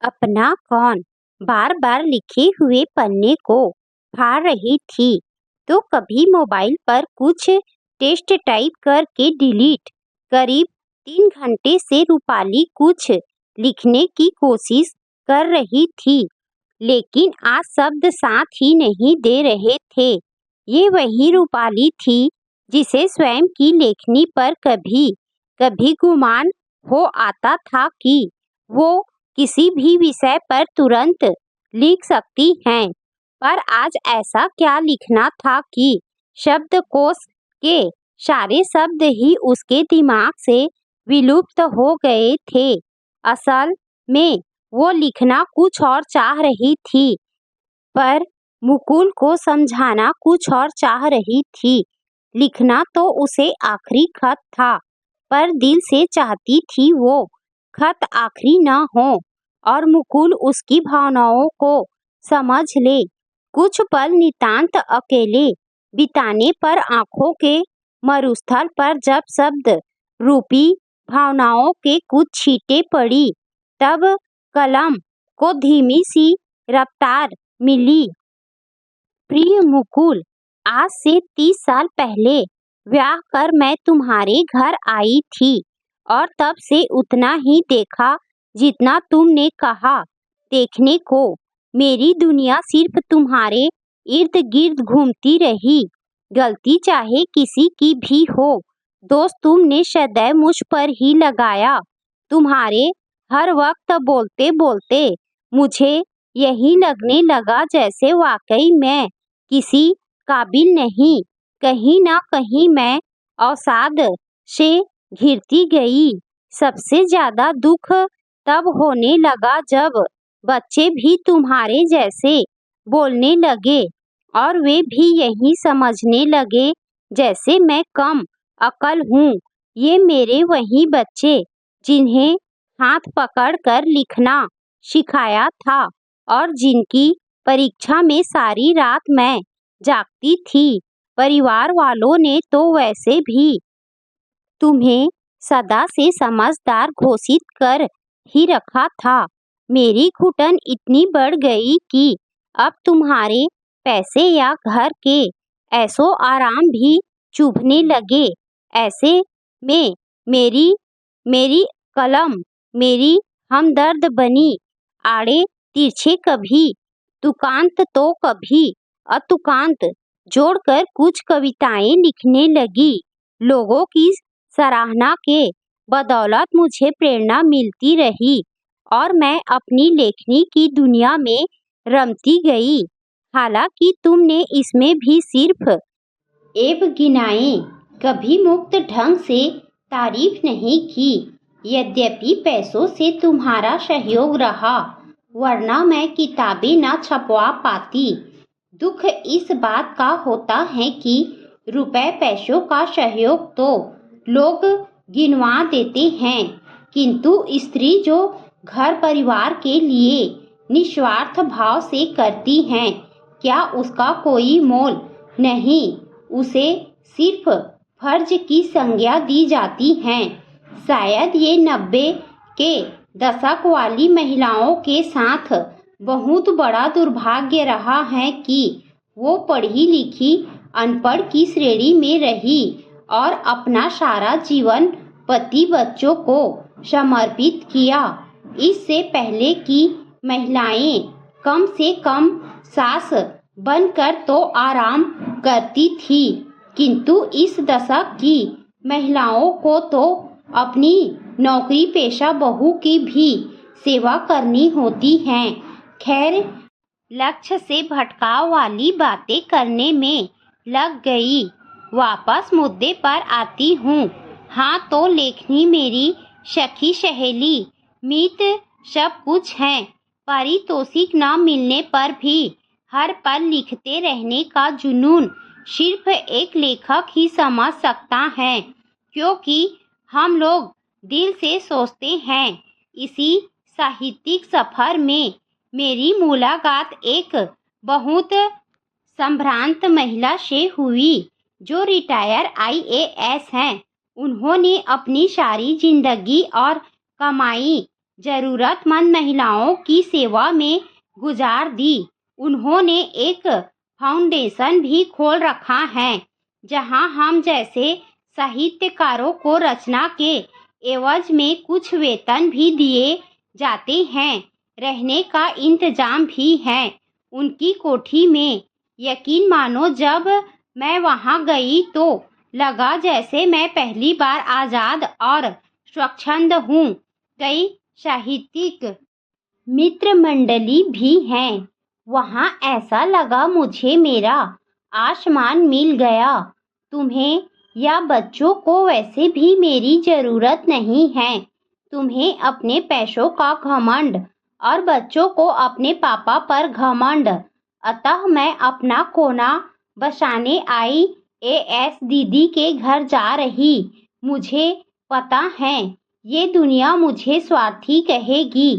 अपना कौन बार बार लिखे हुए पन्ने को फाड़ रही थी तो कभी मोबाइल पर कुछ टेस्ट टाइप करके डिलीट। करीब 3 घंटे से रूपाली कुछ लिखने की कोशिश कर रही थी, लेकिन आज शब्द साथ ही नहीं दे रहे थे। ये वही रूपाली थी जिसे स्वयं की लेखनी पर कभी कभी गुमान हो आता था कि वो किसी भी विषय पर तुरंत लिख सकती हैं। पर आज ऐसा क्या लिखना था कि शब्दकोश के सारे शब्द ही उसके दिमाग से विलुप्त हो गए थे। असल में वो लिखना कुछ और चाह रही थी, पर मुकुल को समझाना कुछ और चाह रही थी। लिखना तो उसे आखिरी खत था, पर दिल से चाहती थी वो खत आखिरी न हो और मुकुल उसकी भावनाओं को समझ ले। कुछ पल नितांत अकेले बिताने पर आंखों के मरुस्थल पर जब शब्द रूपी भावनाओं के कुछ छींटे पड़ी, तब कलम को धीमी सी रफ्तार मिली। प्रिय मुकुल, आज से 30 साल पहले ब्याह कर मैं तुम्हारे घर आई थी और तब से उतना ही देखा जितना तुमने कहा देखने को। मेरी दुनिया सिर्फ तुम्हारे इर्द गिर्द घूमती रही। गलती चाहे किसी की भी हो, दोष तुमने सदैव मुझ पर ही लगाया। तुम्हारे हर वक्त बोलते बोलते मुझे यही लगने लगा जैसे वाकई मैं किसी काबिल नहीं। कहीं ना कहीं मैं अवसाद से घिरती गई। सबसे ज्यादा दुख तब होने लगा जब बच्चे भी तुम्हारे जैसे बोलने लगे और वे भी यही समझने लगे जैसे मैं कम अकल हूँ। ये मेरे वही बच्चे जिन्हें हाथ पकड़कर लिखना सिखाया था और जिनकी परीक्षा में सारी रात मैं जागती थी। परिवार वालों ने तो वैसे भी तुम्हें सदा से समझदार घोषित कर ही रखा था। मेरी घुटन इतनी बढ़ गई कि अब तुम्हारे पैसे या घर के ऐसो आराम भी चुभने लगे। ऐसे में मेरी मेरी कलम मेरी हमदर्द बनी। आड़े तिरछे कभी तुकांत तो कभी अतुकांत जोड़कर कुछ कविताएं लिखने लगी। लोगों की सराहना के बदौलत मुझे प्रेरणा मिलती रही और मैं अपनी लेखनी की दुनिया में रमती गई। हालांकि तुमने इसमें भी सिर्फ एब गिनाए, कभी मुक्त ढंग से तारीफ नहीं की। यद्यपि पैसों से तुम्हारा सहयोग रहा, वरना मैं किताबें ना छपवा पाती। दुख इस बात का होता है कि रुपए पैसों का सहयोग तो लोग गिनवा देते हैं, किंतु स्त्री जो घर परिवार के लिए निस्वार्थ भाव से करती हैं, क्या उसका कोई मोल नहीं। उसे सिर्फ फर्ज की संज्ञा दी जाती है। शायद ये 90 के दशक वाली महिलाओं के साथ बहुत बड़ा दुर्भाग्य रहा है कि वो पढ़ी लिखी अनपढ़ की श्रेणी में रही और अपना सारा जीवन पति बच्चों को समर्पित किया। इससे पहले कि महिलाएं कम से कम सास बनकर तो आराम करती थी, किंतु इस दशक की महिलाओं को तो अपनी नौकरी पेशा बहू की भी सेवा करनी होती है। खैर, लक्ष्य से भटकाव वाली बातें करने में लग गई। वापस मुद्दे पर आती हूँ। हाँ, तो लेखनी मेरी सखी सहेली मीत सब कुछ है। पारितोषिक न मिलने पर भी हर पल लिखते रहने का जुनून सिर्फ एक लेखक ही समझ सकता है, क्योंकि हम लोग दिल से सोचते हैं। इसी साहित्यिक सफर में मेरी मुलाकात एक बहुत संभ्रांत महिला से हुई जो रिटायर IAS हैं। उन्होंने अपनी सारी जिंदगी और कमाई जरूरतमंद महिलाओं की सेवा में गुजार दी। उन्होंने एक फाउंडेशन भी खोल रखा है जहां हम जैसे साहित्यकारों को रचना के एवज में कुछ वेतन भी दिए जाते हैं। रहने का इंतजाम भी है उनकी कोठी में। यकीन मानो जब मैं वहां गई तो लगा जैसे मैं पहली बार आज़ाद और स्वच्छंद हूँ। कई साहित्यिक मित्र मंडली भी हैं वहाँ। ऐसा लगा मुझे मेरा आसमान मिल गया। तुम्हें या बच्चों को वैसे भी मेरी जरूरत नहीं है। तुम्हें अपने पैसों का घमंड और बच्चों को अपने पापा पर घमंड। अतः मैं अपना कोना बसाने आई एएस दीदी के घर जा रही। मुझे पता है ये दुनिया मुझे स्वार्थी कहेगी,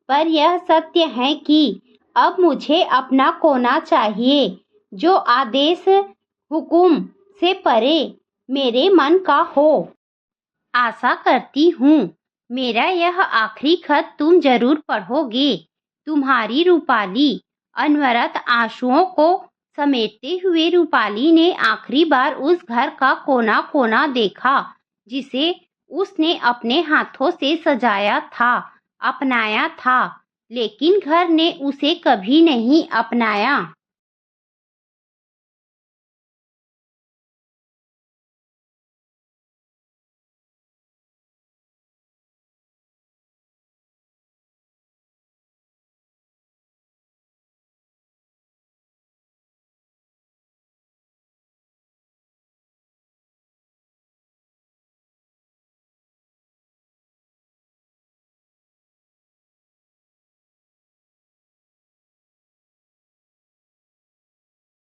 पर यह सत्य है कि अब मुझे अपना कोना चाहिए जो आदेश हुकुम से परे मेरे मन का हो। आशा करती हूँ मेरा यह आखिरी खत तुम जरूर पढ़ोगे। तुम्हारी रूपाली। अनवरत आंसुओं को समेटते हुए रूपाली ने आखिरी बार उस घर का कोना कोना देखा जिसे उसने अपने हाथों से सजाया था, अपनाया था, लेकिन घर ने उसे कभी नहीं अपनाया।